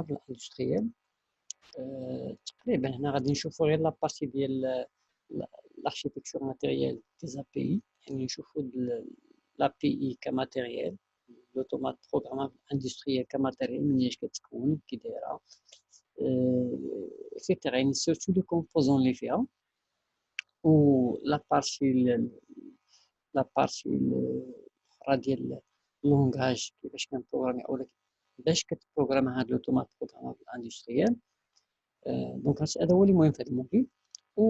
بروغرامابل اندستريال. تقريبا هنا غادي نشوفوا غير لابارتي ديال الاركتيكتور ماتيريال دي زا بي اي، يعني نشوفوا لا بي اي كماتيريال، لوتومات بروغرامابل اندستريال كماتيريال منين كتكون كي دايره اكسيتيرا، يعني سيرتو لي كومبوزون اللي فيها. و لابارتي الاخرى ديال اللونغاج كيفاش كنبروغرامي اولا باش كتبروغرام هاد لوتومات بروغرامابل اندستريال. دونك هذا هو اللي مهم في هذا الموديل. و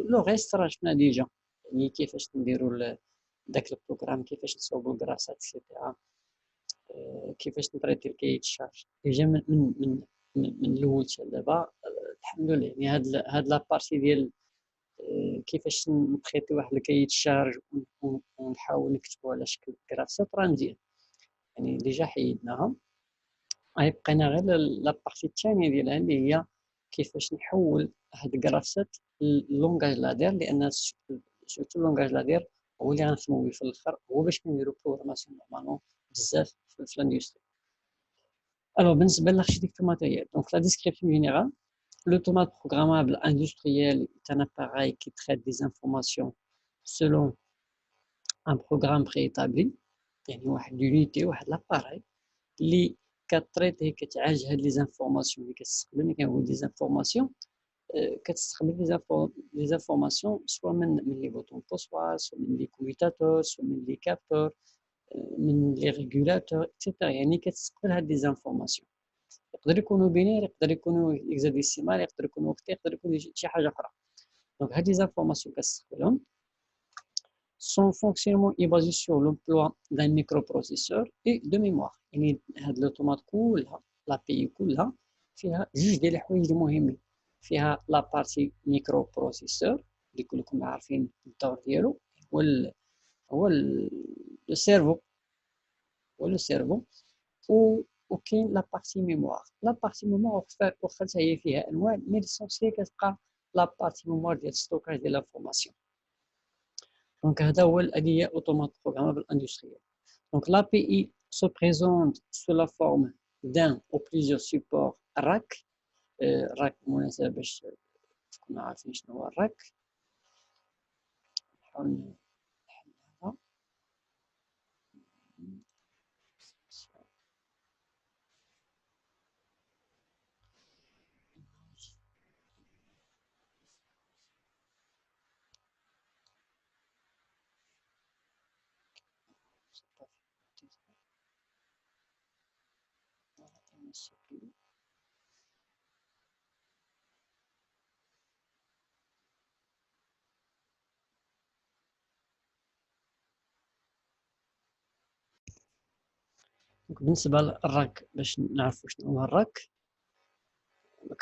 لو ريست راه شفنا ديجا، يعني كيفاش نديرو داك البروغرام، كيفاش نصوبو الكراسات اكسيتيرا، كيفاش نطريتي الكايت الشارج ديجا من الاول حتى دابا. الحمد لله، يعني هاد لابارتي ديال كيفاش نطريتي واحد الكايت الشارج ونحاول نكتبو على شكل كراسات راه مزيان، يعني ديجا حيدناها. بقينا غير لابارتي الثانيه ديالها اللي هي كيفاش نحول هاد الكراسات للونغاج لادير، لان سورتو لونغاج لادير هو اللي غنخدمو بيه في الاخر، هو باش كنديرو بروغراماسيون نورمالمون بزاف في الاندستري. الوغ بالنسبه للاركتيكتور ماتيريال، دونك لا ديسكريبسيون جينيرال: l'automate programmable industriel est un appareil qui traite des informations selon un programme préétabli، يعني واحد l'unité واحد l'appareil اللي كتريطي كتعالج هاد لي زانفورماسيون اللي كتستقبل. ملي كنقول دي زانفورماسيون كتستقبل لي زانفورماسيون سوا من لي بوطون بوسوا، سوا من لي كوميتاتور، سوا من لي كابتور، من لي ريغولاتور اكسيتيرا، يعني كتستقبل هاد لي زانفورماسيون. يقدر يكونوا بينير، يقدر يكونوا هكزاديسيمال، يقدر يكونوا اوكتي، يقدر يكون شي حاجه اخرى. دونك هاد لي زانفورماسيون كتستقبلهم. Son fonctionnement est basé sur l'emploi d'un microprocesseur et de mémoire. يعني هاد لوطومات كلها لا بي كلها فيها جوج ديال الحوايج المهمين. فيها لا بارتي ميكرو بروسيسور اللي كلكم عارفين الدور ديالو، هو السيرفو، وكاين لا بارتي ميموار. لا بارتي ميموار واخا هي فيها انواع، مي ليسونسيال كتبقى لا بارتي ميموار ديال ستوكاج ديال لافورماسيون. Donc, هذا هو الآلية automate programmable industrielle. Donc, l'API se présente sous la forme d'un ou plusieurs supports RAC. RAC مناسبة باش تكونوا عارفين شنو هو الراك. نحاول نحلها. بالنسبة للراك، باش نعرفوا شنو هو الراك،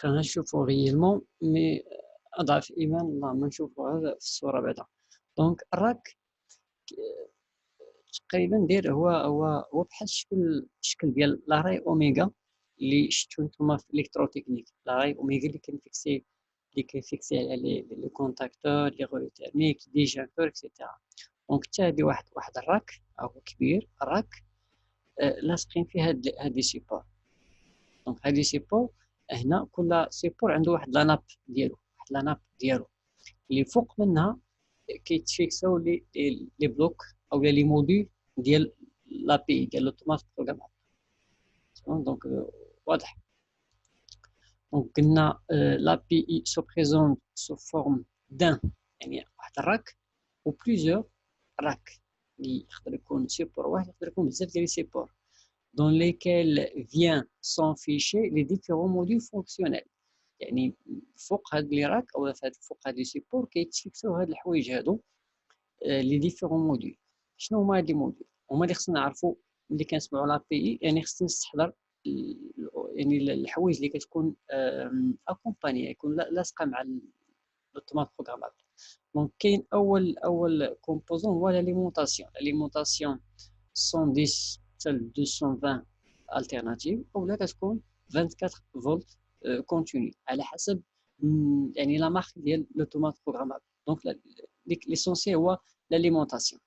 كنشوفوا غيالمون مي أضعف إيمان اللهم نشوفوها في الصورة بعدا. دونك الراك تقريبا داير هو بحال الشكل ديال لاراي اوميغا اللي شفتو نتوما في الكتروتكنيك. لاراي اوميغا اللي كيفيكسي على لي كونتاكتور، لي غولو تيرميك، لي جاكتور اكسيتيرا. دونك حتى هادي واحد الراك هو كبير. الراك لاصقين فيه هاد لي سيبور. دونك هاد لي سيبور هنا كل سيبور عنده واحد لاناب ديالو اللي فوق منها كيتفيكساو لي بلوك او لي موديل ديال لا بي ديال لوطومات بروغرامابل. دونك واضح. دونك قلنا لا بي اي سو بريزونت سو فورم دان، يعني واحد الراك و بليزيور راك اللي يقدر يكون سيبور واحد، يقدر يكون بزاف ديال لي سيبور dans lesquels vient s'afficher les différents modules fonctionnels. يعني فوق هاد لي راك او فوق هاد لي سيبور كيتفيكساو هاد الحوايج هادو لي ديفيرون موديل. شنو هما هاد لي موديل؟ هما اللي خصنا نعرفو ملي كنسمعوا لا بي اي، يعني خصنا نستحضر يعني الحوايج اللي كتكون اكومباني، يكون لاصقه مع لوطومات بروغرامابل. دونك كاين اول كومبوزون هو لاليمونطاسيون. لاليمونطاسيون 110 حتى 220 التيرناتيف، اولا كتكون 24 فولت كونتيني على حسب يعني لا مارك ديال لوطومات بروغرامابل. دونك ليسونسيال هو l'alimentation.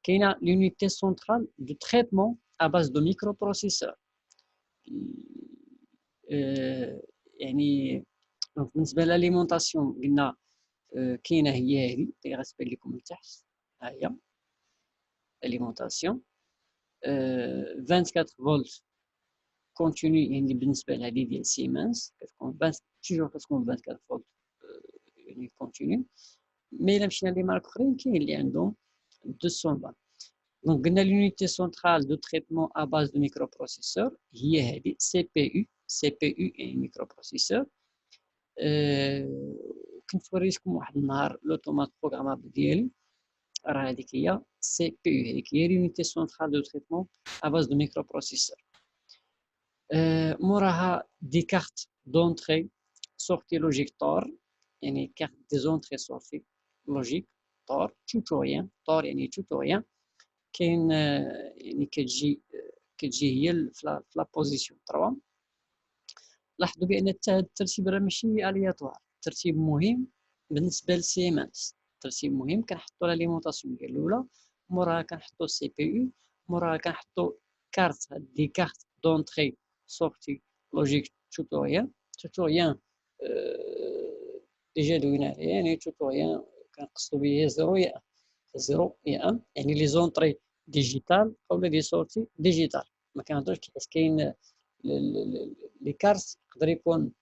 كاينه l'unité centrale de traitement à base de microprocesseurs. يعني دونك بالنسبه لاليمونطاسيون قلنا كاينه هي هذه اللي غتبان لكم من تحت، ها هي اليمونطاسيون 24 فولت كونتيني، يعني بالنسبه لهذه ديال سيمنز كتكون توجور كتكون 24 فولت يعني كونتيني. مي الا مشينا لي مارك اخرين كاين اللي عندهم 220. دونك قلنا لونيتي سونترال دو تريتمون ا باز دو ميكروبروسيسور هي هذه سي بي يو يعني ميكروبروسيسور. كنت وريتكم واحد النهار لوطومات بروغرامابل ديالي، راه هذيك هي سي بي يو، هذيك هي لونيتي سونترال دو تريتمون ا باز دو ميكروبروسيسور. موراها دي كارت دونتري سورتي لوجيك تور، يعني كارت دي زونتري سورتي لوجيك تور توتوريان، تور يعني توتوريان. كاين يعني كتجي هي في لا بوزيسيون 3. لاحظوا بان هذا الترتيب راه ماشي الياتوار، ترتيب مهم بالنسبه لسيمنز، ترتيب مهم. كنحطوا لاليمونطاسيون ديال الاولى، موراها كنحطوا سي بي يو، موراها كنحطوا كارت، دي كارت دونتري سورتي لوجيك توتوريان ديجا دوينا عليه، يعني توتوريان كنقصدوا به 0 يا 0 يا 1، يعني لي زونطري ديجيتال اولا دي سورتي ديجيتال. ما كنهضرش كيفاش كاين لي كارت، يقدر يكون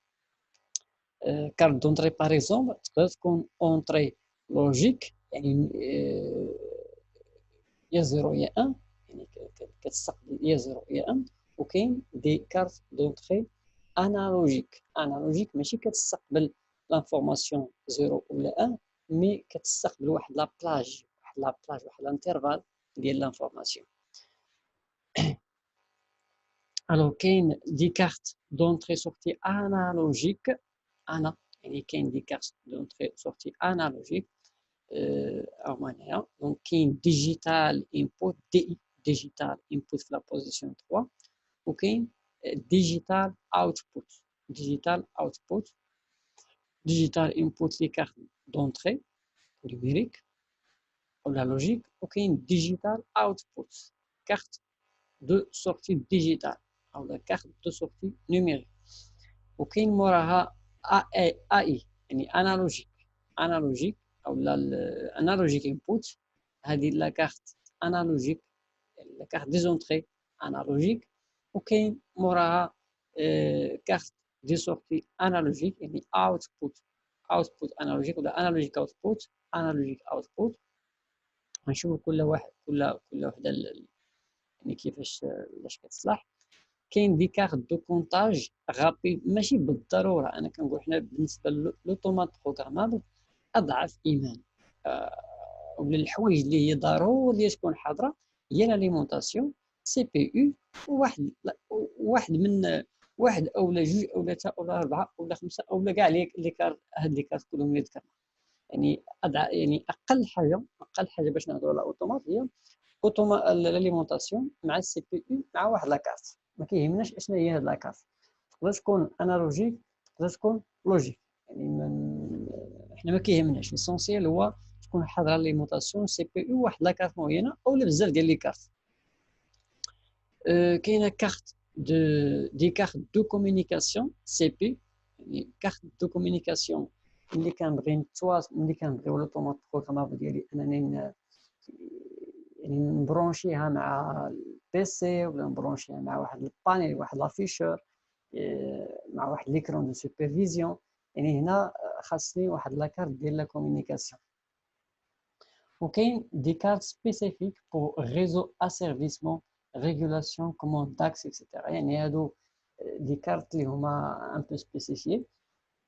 كارت دونطري باغ اكزومبل تقدر تكون اونطري لوجيك يعني يا 0 يا 1، يعني كتستقبل يا 0 يا 1. وكاين دي كارت دونطري انالوجيك ماشي كتستقبل لانفورماسيون 0 ولا 1، مي كتستقبل واحد لابلاج واحد الانترفال ديال لانفورماسيون. الوغ كاين دي كارت دونطري سورتي انالوجيك، انا يعني كاين دي كارت دونطري سورتي انالوجيك او معناها. دونك كاين ديجيتال انبوت دي ديجيتال انبوت في لا بوزيسيون 3، وكاين ديجيتال اوتبوت ديجيتال انبوت لي كارت دونطري نيميريك ولا لوجيك، وكاين ديجيتال اوتبوت كارت دو سورتي ديجيتال او لا كارت دو سورتي نيميريك. وكاين موراها اي يعني انالوجيك او لا انالوجيك انبوت، هذه لا كارت انالوجيك، لا كارت دي زونطري انالوجيك. وكاين موراها كارت دي سورتي انالوجيك يعني اوتبوت انالوجيك ولا انالوجيك اوتبوت. غنشوفوا كل وحده يعني كيفاش كتصلح. كاين دي كارت دو كونطاج غابي، ماشي بالضروره انا كنقول حنا بالنسبه لوطومات بروغرامابل اضعف ايمان ولا الحوايج اللي هي ضروريه تكون حاضره هي لاليمونطاسيون سي بي يو، واحد اولا جوج اولا ثلاثه اولا اربعه اولا خمسه اولا كاع لي كارت، هاد لي كارت كلهم اللي ذكرنا. يعني يعني اقل حاجه باش نهضروا على اوتومات هي لاليمونطاسيون مع السي بي يو مع واحد لاكارت. ما كيهمناش اشنا هي هاد لاكارت، تقدر تكون انالوجيك تقدر تكون لوجيك، يعني احنا ما كيهمناش، ليسونسيال هو تكون حاضره لاليمونطاسيون سي بي يو واحد لاكارت معينه اولا بزاف ديال لي كارت. كاينه كارت دي كارت دو كومونيكاسيون سي بي، يعني كارت دو كومونيكاسيون اللي كنبغيو لوطومات بروغرامابل ديالي انني يعني نبرونشيها مع البيسي ولا نبرونشيها مع واحد البانيل، واحد لافيشور، مع واحد ليكرون دو سوبرفيزيون. يعني هنا خاصني واحد لاكارت ديال لا كومونيكاسيون. وكاين دي كارت سبيسيفيك بو ريزو اسيرفيسمون ريغولاسيون كوموند داكس اكسيتيرا، يعني هادو دي كارت اللي هما ان بو سبيسيفيي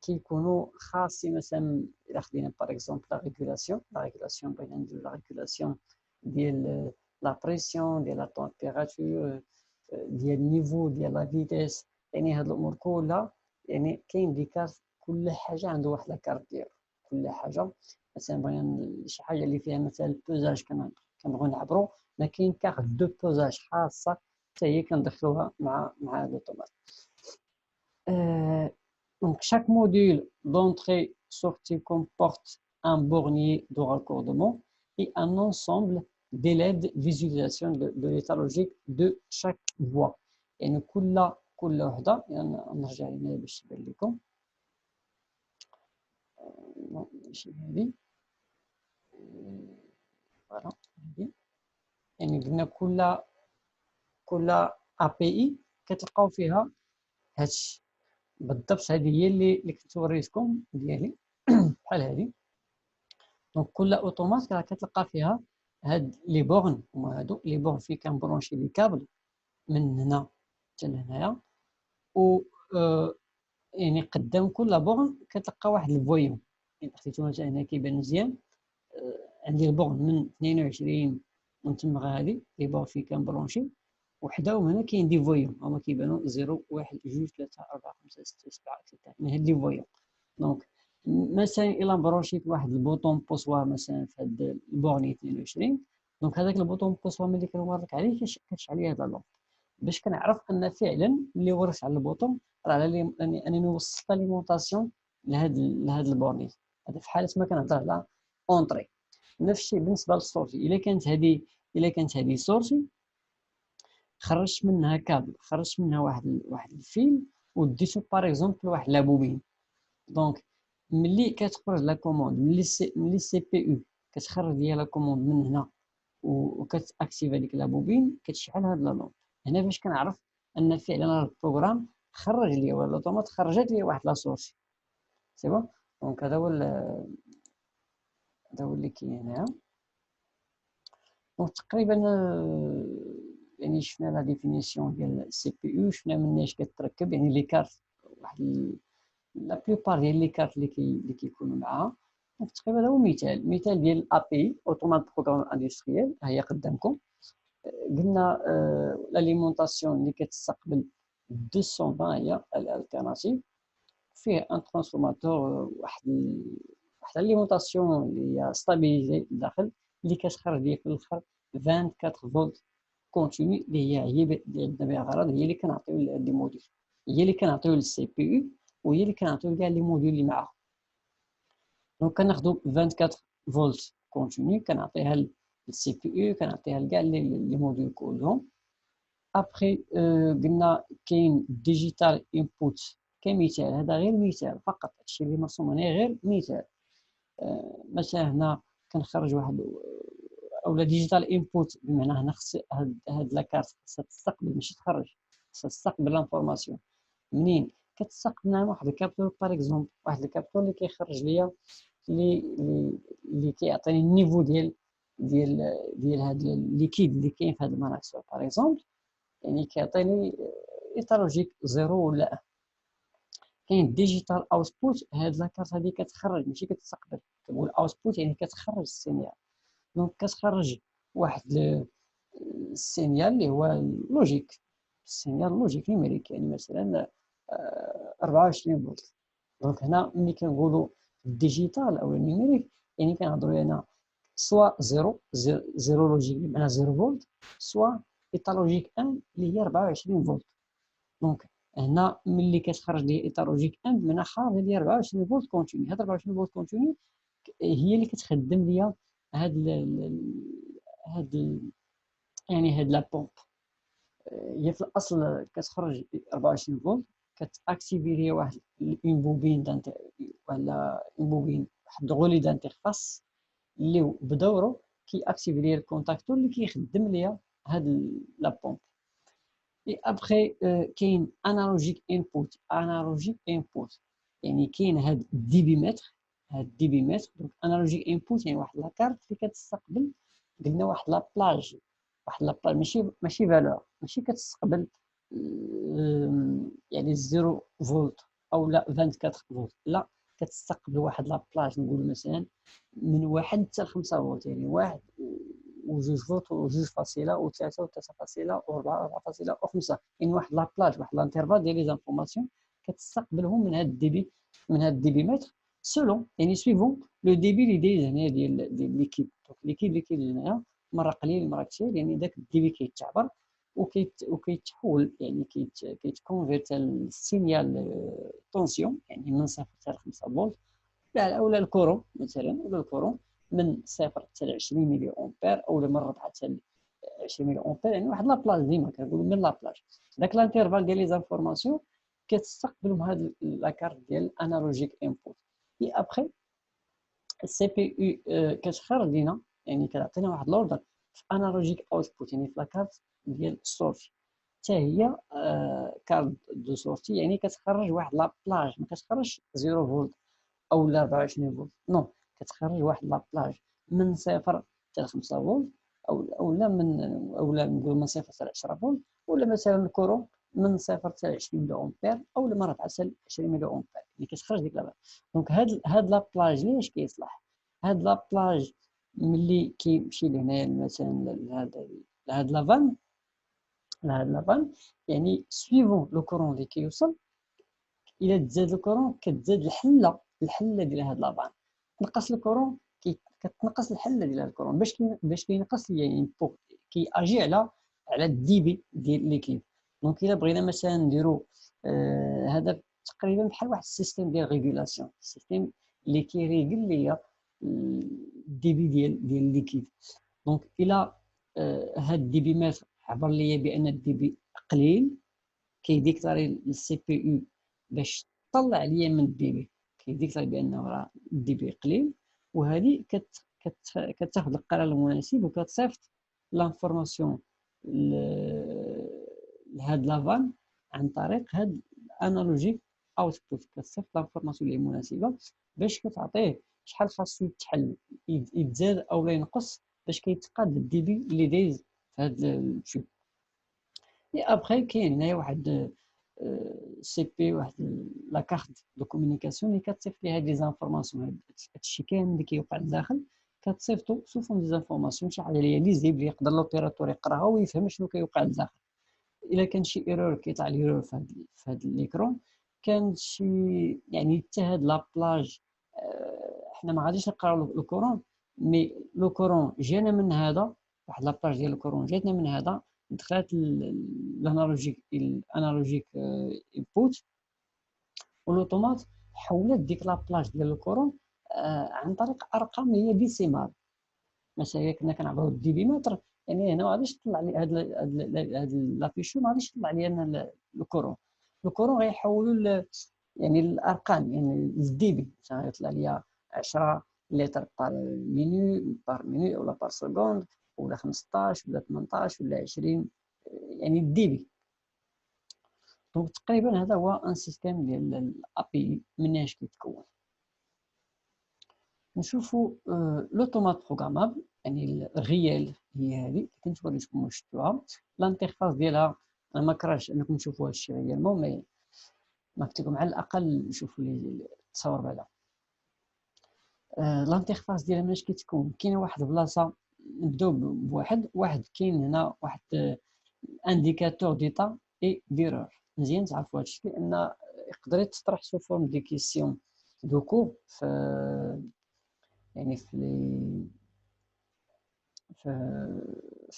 كيكونوا خاصين. مثلا الا خدينا باغ اكزومبل لا ريغولاسيون بغينا نديرو لا ريغولاسيون ديال لا بريسيون، ديال لا تمبيراتور، ديال النيفو، ديال لا فيتيس، يعني هاد الامور كلها. يعني كاين دي كارت كل حاجه عنده واحد لا كارت ديالو، كل حاجه. مثلا بغينا شي حاجه اللي فيها مثلا البوزاج كنبغيو نعبرو، ما كاين كارت دو بوزاج خاصه حتى هي كندخلوها مع لوطومات. Donc, chaque module d'entrée-sortie comporte un bornier de raccordement et un ensemble d'élèves de visualisation de l'état logique de chaque voie. يعني كل وحده يعني نرجع هنا باش تبان لكم. ماشي هذه، فوالا هذه. يعني قلنا كل API كتلقاو فيها هادشي بالضبط. هذه هي اللي كنت وريتكم ديالي بحال هذه. دونك كل اوتومات كتلقى فيها هاد لي بورن، هما هادو لي بورن فين كنبرونشي لي كابل من هنا حتى لهنايا. و يعني قدام كل بورن كتلقى واحد الفويون. يعني خديتو مثلا هنا كيبان مزيان، عندي البورن من 22 من تما غادي لي بورن فين كنبرونشي، وحداهم هنا كاين دي فويون هما كيبانوا 0 1 2 3 4 5 6 7 3 من هاد لي فويون. دونك مثلا الا برونشيت واحد البوطون بوسوار مثلا في هاد البورني 22، دونك هذاك البوطون بوسوار ملي كنورك عليه كتشعل لي هذا اللومب باش كنعرف ان فعلا اللي وريت على البوطون راه على لي انني وصلت ليمونطاسيون لهاد البورني. هذا في حاله ما كنهضر على اونطري. نفس الشيء بالنسبه للسورتي. الا كانت هذه سورتي خرجت منها كابل، خرجت منها واحد الفيل وديتو باغ اكزومبل لواحد لابوبين. دونك ملي كتخرج لا كوموند ملي سي بي يو كتخرج ديال لا كوموند من هنا وكتاكتيف هذيك لابوبين كتشعل هاد لا لومب. هنا باش كنعرف ان فعلا البروغرام خرج لي ولا الاوتومات خرجت لي واحد لا سورسي. سي بون. دونك هذا هو اللي كاين هنا. دونك تقريبا يعني شفنا لا ديفينيسيون ديال السي بي يو، شفنا مناش كتركب يعني لي كارت، واحد لا بلوبار ديال لي كارت اللي كيكونوا معاها. دونك تقريبا هذا هو مثال ديال الابي اوتومات بروغرام اندستريال. ها هي قدامكم. قلنا لاليمونطاسيون اللي كتستقبل 220 هي الالتيرناتيف، فيه ان ترانسفورماتور واحد الاليمونطاسيون اللي هي ستابيليزي الداخل اللي كتخرج ليا في الاخر 24 فولت كونتيني اللي هي عندنا بها غرض، هي اللي كنعطيو لي موديل، هي اللي كنعطيو للسي بي يو، وهي اللي كنعطيو كاع لي موديل اللي معاها. دونك كناخدو 24 فولت كونتيني كنعطيها للسي بي يو، كنعطيها لكاع لي موديل كلهم. ابخي قلنا كاين ديجيتال انبوت كمثال، هذا غير مثال فقط، هادشي اللي مرسوم هنا غير مثال. مثلا هنا كنخرج واحد اولا ديجيتال انبوت، بمعنى هنا خص هاد لاكارت خصها تستقبل ماشي تخرج، خصها تستقبل لانفورماسيون. منين كتستقبل معنا واحد الكابتور باغ اكزومبل، واحد الكابتور اللي كيخرج ليا اللي كيعطيني النيفو ديال هاد الليكيد اللي كاين في هاد الماناكسور باغ اكزومبل. يعني كيعطيني ايتالوجيك 0 ولا 1. كاين ديجيتال اوتبوت، هاد لاكارت هادي كتخرج ماشي كتستقبل. كنقول اوتبوت يعني كتخرج السينيال. دونك كتخرج واحد السينيال اللي هو لوجيك، السينيال لوجيك نيميريك، يعني مثلا 24 فولت. دونك هنا ملي كنقولوا الديجيتال او النيميريك يعني كنهضروا هنا سوا زيرو لوجيك بمعنى 0 فولت، سوا ايتا لوجيك 1 اللي هي 24 فولت. دونك هنا ملي كتخرج لي ايتا لوجيك 1 بمعنى خارج لي 24 فولت كونتيني. هاد 24 فولت كونتيني هي اللي كتخدم ليا هاد يعني هاد لا بومب. هي في الاصل كتخرج 24 فولت، كتاكتيفي ليا واحد اون بوبين ولا اون بوبين، واحد غولي دانترفاس اللي بدورو كياكتيفي ليا الكونتاكتور اللي كيخدم ليا هاد لا بومب. اي ابخي كاين انالوجيك انبوت يعني كاين هاد الدي بي متر. دونك انالوجيك انبوت يعني واحد لاكارت اللي كتستقبل، قلنا واحد لابلاج ماشي فالور، ماشي كتستقبل يعني 0 فولت او لا 24 فولت، لا كتستقبل واحد لابلاج نقول مثلا من 1 حتى 5 فولت، يعني 1 وجوج فولت وجوج فاصله وثلاثه وثلاثه فاصله واربعه 4 فاصله وخمسه، يعني واحد لابلاج واحد لانترفال ديال لي زانفورماسيون كتستقبلهم من هاد الدي بي متر سولون يعني سويفون لو ديبي اللي دايز هنا ديال ليكيد. دونك ليكيد اللي كاين هنايا مره قليل مره كثير، يعني داك الديبي كيتعبر وكيتحول يعني كيتكونفيرت السينيال طونسيون يعني من 0 حتى 5 فولت، اولا الكورون مثلا، ولا الكورون من 0 حتى 20 ملي امبير، او من 4 حتى 20 ميلي امبير، يعني واحد لابلاج ديما كنقولوا من لابلاج. داك الانترفال ديال لي زانفورماسيون كتستقبلهم هاد لاكارت ديال انالوجيك انبوت. اي ابخي السي بي يو كتخرج لينا، يعني كتعطينا واحد لوردر في انالوجيك اوتبوت، يعني في لاكارت ديال السورتي حتى هي كارت دو سورتي، يعني كتخرج واحد لابلاج، ما كتخرجش 0 فولت او 24 فولت، نو كتخرج واحد لابلاج من 0 حتى 5 فولت، او لا نقول من 0 حتى 10 فولت، ولا مثلا الكورون من 0 حتى 20 ملي امبير، او من 4 حتى 20 ملي امبير، اللي كتخرج ديك لابلاج. دونك هاد لابلاج ليش كيصلح؟ هاد لابلاج ملي كيمشي لهنايا مثلا لهاد لافان، يعني سويفون لو كورون اللي كيوصل، الا تزاد الكورون كتزاد الحله ديال هاد لافان، تنقص الكورون كتنقص الحله ديال الكورون باش كينقص يعني كياجي على الدي بي ديال ليكيب. دونك الا بغينا مثلا نديرو هذا تقريبا بحال واحد السيستيم ديال ريغولاسيون، السيستيم اللي كيريغل ليا الدي بي ديال ليكيد. دونك الا هاد الدي بي مات عبر ليا بان الدي بي قليل، كيديكتاري للسي بي يو باش طلع ليا من الدي بي، كيديكتاري بانه راه الدي بي قليل، وهذه كتاخذ القرار المناسب وكتصيفط لانفورماسيون لهاد لافان عن طريق هاد الانالوجيك اوتبوت، كتصيفط لانفورماسيون اللي مناسبه باش كتعطيه شحال خاصو يتحل، يتزاد او لا ينقص، باش كيتقاد الدي بي اللي دايز في هاد التيوب. اي ابخي كاين هنايا واحد سي بي، واحد لا كارت دو كومونيكاسيون اللي كتصيفط ليها دي زانفورماسيون، هادشي كامل اللي كيوقع لداخل كتصيفطو سو فون دي زانفورماسيون، شي حاجه اللي هي ليزيبل يقدر لوبيراتور يقراها ويفهم شنو كيوقع لداخل. الا كان شي ايرور كيطلع لي ايرور في هاد ليكرون، كان شي يعني حتى هاد لابلاج حنا ما غاديش نقراو لو كورون، مي لو كورون جانا من هذا، واحد لابلاج ديال الكورون جاتنا من هذا، دخلت الانالوجيك انبوت، والاوتومات حولت ديك لابلاج ديال الكورون عن طريق ارقام هي ديسيمال. مثلا كنا كنعبروا الدي بي متر، يعني هنا ما غاديش يطلع لي هاد لافيشو، ما غاديش يطلع لي انا الكورون غيحولوا يعني الارقام، يعني الدي بي مثلا يطلع لي 10 لتر بار مينوت ولا بار سكوند ولا 15 ولا 18 ولا 20، يعني الدي بي. دونك تقريبا هذا هو ان سيستيم ديال الابي مناش كيتكون. نشوفوا لوتومات بروغرامابل، يعني الريال هي هذه اللي كنت وريتكم واش شفتوها. الانترفاس ديالها انا ما كرهتش انكم تشوفوا هذا الشيء ريالمون، مي ما كنتكم على الاقل نشوفوا لي التصاور بعدا. الانترفاس ديالها مناش كتكون، كاينه واحد البلاصه نبداو بواحد كاين هنا واحد انديكاتور ديتا اي ديرور. مزيان تعرفوا هذا الشيء لان يقدر يتطرح سو فورم دي كيسيون دو كور في يعني في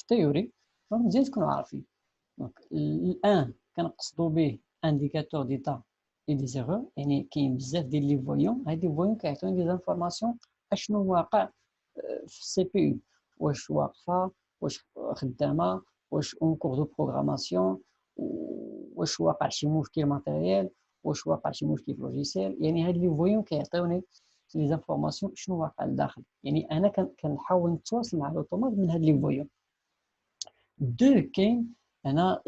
التيوري، دونك مزيان تكونوا عارفين. دونك الان كنقصدوا به انديكاتور ديتا اي دي زيرور، يعني كاين بزاف ديال لي فويون، هاد لي فويون كيعطيوني دي زانفورماسيون اشنو واقع في السي بي يو، واش واقفه، واش خدامه، واش اون كور دو بروغراماسيون، واش واقع شي مشكل ماتيريال، واش واقع شي مشكل في لوجيسيال. يعني هاد لي فويون كيعطيوني لي زانفورماسيون شنو واقع لداخل، يعني انا كنحاول نتواصل مع الاوتومات من هاد لي فويون. دو كاين هنا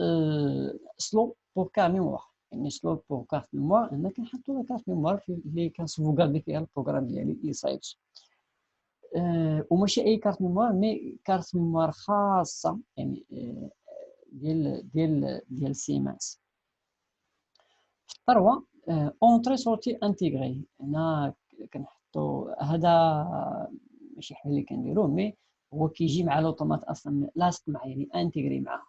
سلو بور كار ميموار، يعني سلو بور كارت ميموار، هنا كنحطو لا كارت ميموار اللي كنسوفوغاردي فيها البروغرام ديالي اي سايتش، وماشي اي كارت ميموار، مي كارت ميموار خاصه، يعني ديال سيمانس. في الثروه اونتري سورتي انتيغري، هنا كنحطو هذا ماشي حنا اللي كنديروه، مي هو كيجي مع لوطومات اصلا لاصق معاه، يعني انتيغري معاه.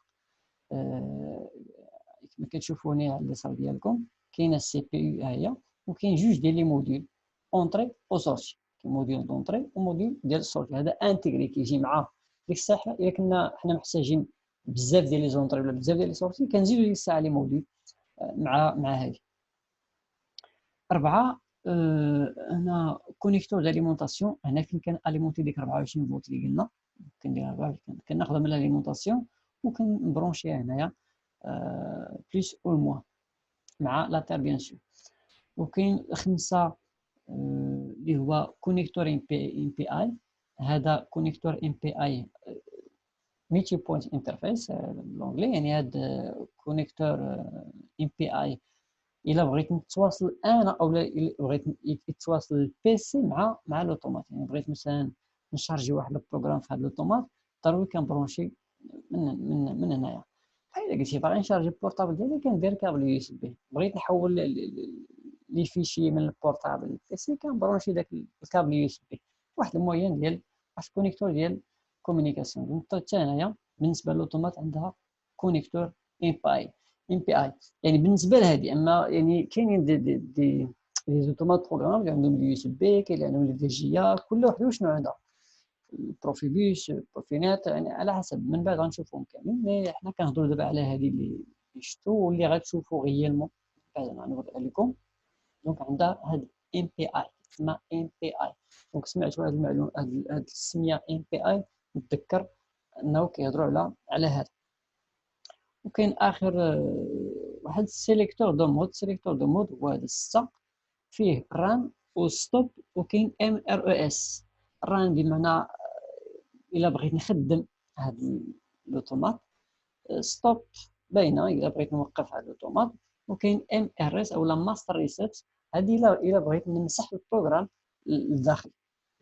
كما كتشوفوا هنا على اليسار ديالكم كاينه السي بي يو هي، وكاين جوج ديال لي موديل اونتري و سورتي، كاين موديل دونتري وموديل ديال السورتي، هذا انتيغري كيجي معاه. ديك الساعه الا كنا حنا محتاجين بزاف ديال لي زونتري ولا بزاف ديال لي سورتي، كنزيدو ديك الساعه لي موديل مع هذه. 4 هنا كونيكتور داليمونطاسيون، هنا فين كان اليمونتي ديك 24 فولت اللي قلنا، كنديرها كناخذها من لاليمونطاسيون وكنبرونشيها هنايا بليس او موان مع لاتير بيان سور. وكاين 5 اللي هو كونيكتور ام بي اي. هذا كونيكتور ام بي اي ميتي بوينت انترفيس بالانجلي، يعني هذا كونيكتور ام بي اي الا بغيت نتواصل انا او بغيت يتواصل البيسي مع لوطومات. يعني بغيت مثلا نشارجي واحد البروغرام في هذا لوطومات، ضروري كنبرونشي من هنايا. بحال الا قلتي باغي نشارجي البورطابل ديالي كندير كابل يو اس بي. بغيت نحول لي فيشي من البورطابل للبيسي كنبرونشي داك الكابل يو اس بي، واحد الموين ديال واحد الكونيكتور ديال كومونيكاسيون. دونك حتى هنايا بالنسبه للوطومات عندها كونيكتور ام بي اي. يعني بالنسبه لهذه، اما يعني كاينين دي زوتومات بروغرام اللي عندهم اليو اس بي، كاين اللي عندهم لي في جي ار، كل واحد وشنو عندها البروفيبوس بروفينات، يعني على حسب. من بعد غنشوفهم كاملين، مي حنا كنهضروا دابا على هذه اللي شفتوا واللي غتشوفوا غيالمون بعد ما نوريها لكم. دونك عندها هاد ام بي اي، اسمها ام بي اي. دونك سمعتوا هاد المعلومه، هاد السميه ام بي اي، نتذكر انه كيهضروا على هذا. وكاين اخر واحد سيليكتور دو مود. سيليكتور دو مود هو هذا 6 فيه ران وستوب، وكاين ام ار او اس. ران بمعنى الا بغيت نخدم هاد لوطومات، ستوب باينه الا بغيت نوقف هاد لوطومات، وكاين ام ار اس اولا ماستر ريسيت. هادي الا بغيت نمسح البروغرام الداخلي،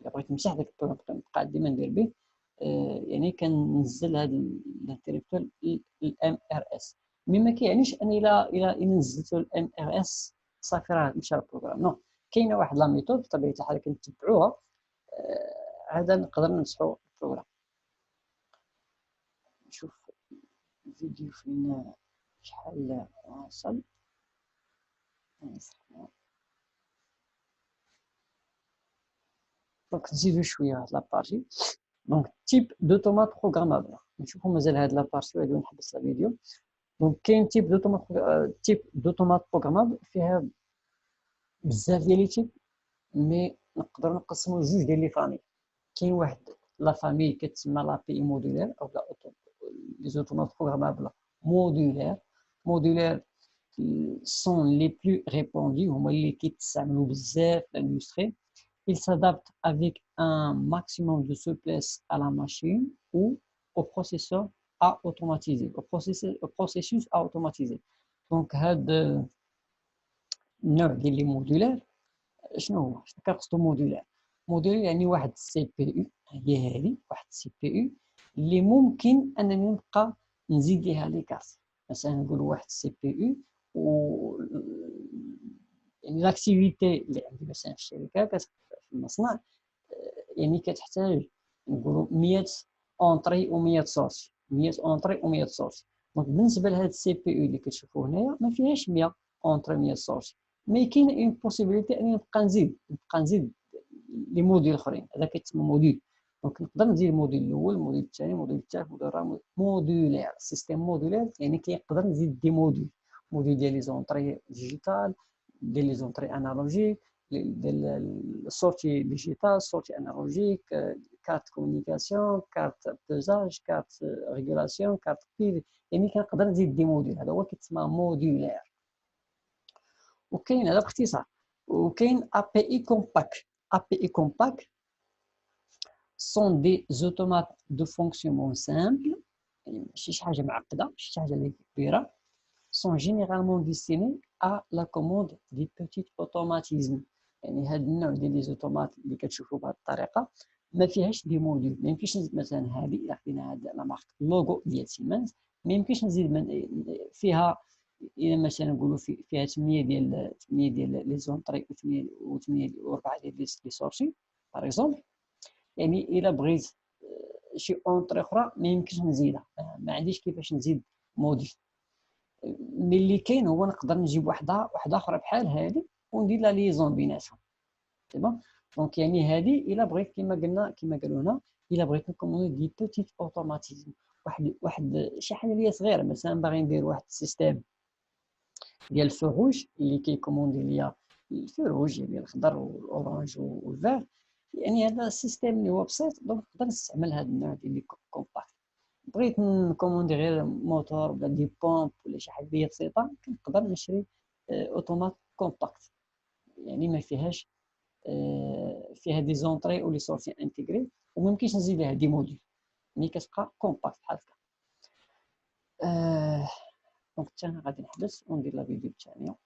الا بغيت نمسح داك البروغرام كنبقى ديما ندير به، يعني كننزل هذا الانتريبتور الام ار اس. مي ما كيعنيش ان الا نزلت الام ار اس صافي راه مشى البروغرام. نو، كاينه واحد لا ميثود بطبيعه الحال كنتبعوها، هذا نقدر نمسحوا البروغرام. نشوف الفيديو فين شحال وصل. دونك نزيدو شويه هاد لابارتي. دونك تيب دوتومات بروغرامابل. نشوفو مازال هاد لابارتي وغادي نحبس الفيديو. دونك كاين تيب دوتومات بروغرامابل فيها بزاف ديال لي تيب، مي نقدروا نقسموا جوج ديال لي فامي. كاين واحد لا فامي كتسمى لا بي مودولير او لي زوتومات بروغرامابل مودولير. مودولير sont les plus répandus, هما اللي كيتستعملوا بزاف في l'industrie. Il s'adapte avec un maximum de souplesse à la machine ou au processeur à automatiser, au processus à automatiser. Donc هاد النوع ديال لي مودولير شنو هو؟ شنو كنقصدو مودولير؟ مودولير يعني واحد السي بي يو، هي هادي واحد السي بي يو اللي ممكن انني نبقى نزيد ليها لي كاس. مثلا نقولوا واحد السي بي يو و يعني لاكتيفيتي اللي عندي مثلا في الشركه في المصنع، يعني كتحتاج نقولوا 100 اونطري و100 سورسي، 100 اونطري و100 سورسي. دونك بالنسبه لهاد السي بي يو اللي كتشوفوا هنايا ما فيهاش 100 اونطري 100 سورسي، مي كاين اون بوسيبيليتي انني نبقى نزيد لي موديل اخرين. هذا كيتسمى موديل. دونك نقدر نزيد الموديل الاول، الموديل الثاني، الموديل الثالث، الموديل الرابع. مودولير، سيستيم مودولير يعني كيقدر نزيد دي موديل، موديل ديال لي زونطري ديجيتال، ديال لي زونطري انالوجيك، ديال السورتي ديجيتال، سورتي انالوجيك، كارت كومونيكاسيون، كارت بوزاج، كارت ريغولاسيون، كارت بيل. يعني كنقدر نزيد دي موديل. هذا هو كيتسمى مودولير. وكاين هذا باختصار. وكاين اي بي اي كومباك. اي بي اي كومباك sont des automates de fonctionnement simples، يعني ماشي حاجه معقده، ماشي حاجه اللي كبيره. sont généralement destinés à la commande des petits automatismes. يعني هاد النوع ديال لي زوتومات اللي كتشوفوا بهذه الطريقه ما فيهاش دي موديل. ما يمكنش نزيد مثلا هذه الا خدينا هاد لا مارك اللوغو ديال سيمنز، ما يمكنش نزيد من فيها الا مثلا نقولوا فيها 8 ديال لي زونطري و8 و4 ديال لي سورسي باغ اكزومبل. يعني الا بغيت شي اونطري اخرى ما يمكنش نزيدها، ما عنديش كيفاش نزيد موديل. اللي كاين هو نقدر نجيب واحده اخرى بحال هذه وندير لا ليزون بيناتهم. سي بون. دونك يعني هذه الا بغيت كما قالوا هنا، الا بغيت نكوموندي دي بوتيت اوتوماتيزم، واحد شي حاجه اللي صغيره. مثلا باغي ندير واحد السيستيم ديال الفروج اللي كيكوموندي ليا الفروج ديال الخضر والاورانج والفار، يعني هذا السيستم اللي هو بسيط، دونك نقدر نستعمل هذا النوع ديال لي كومباكت. بغيت نكوموندي غير موتور ولا دي بومب ولا شي حاجه بسيطه، كنقدر نشري اوتومات كومباكت، يعني ما فيهاش فيها دي زونطري و لي سورتي انتيغري، وما يمكنش نزيد لها دي موديل، مي كتبقى كومباكت بحال هكا. دونك حتى انا غادي نحبس وندير لا فيديو الثانيه.